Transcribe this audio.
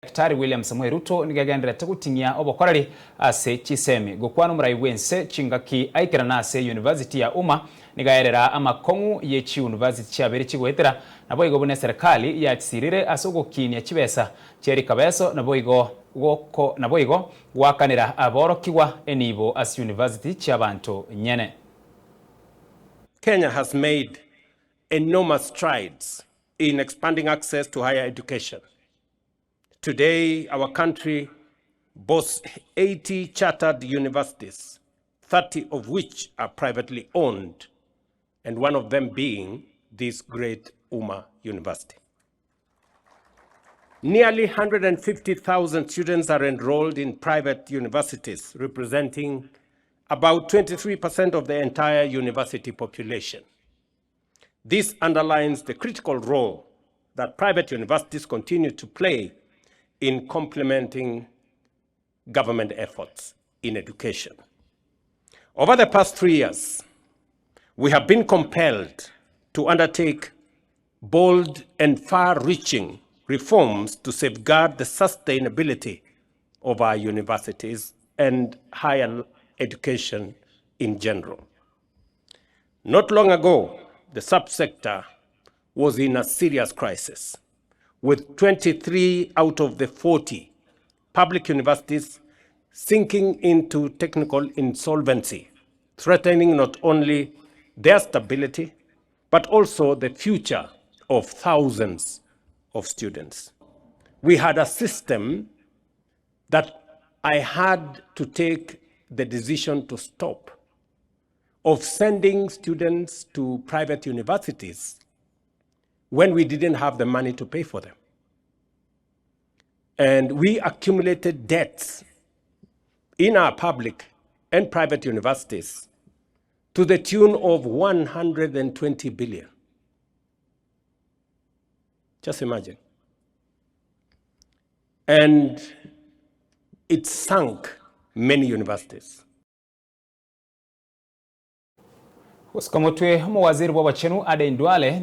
Daktari William Samuel Ruto nigagendera tegutinya obokorari ase chisemi gokwano murai wense chingaki aikira nase university ya umma nigaerera amakongu yechi university chabere chigwetera nabo igo bune serikali ya tsirire ase Gokinia chibesa cheri kabeso nabo igo gwakanira aborokiwa enibo as university chabantu nyene. Kenya has made enormous strides in expanding access to higher education. Today, our country boasts 80 chartered universities, 30 of which are privately owned, and one of them being this great Umma University. Nearly 150,000 students are enrolled in private universities, representing about 23% of the entire university population. This underlines the critical role that private universities continue to play in complementing government efforts in education. Over the past 3 years, we have been compelled to undertake bold and far-reaching reforms to safeguard the sustainability of our universities and higher education in general. Not long ago, the subsector was in a serious crisis, with 23 out of the 40 public universities sinking into technical insolvency, threatening not only their stability, but also the future of thousands of students. We had a system that I had to take the decision to stop, of sending students to private universities when we didn't have the money to pay for them. And we accumulated debts in our public and private universities to the tune of 120 billion. Just imagine. And it sunk many universities. Usikamotwe mu waziri wa wachenu Ade Ndwale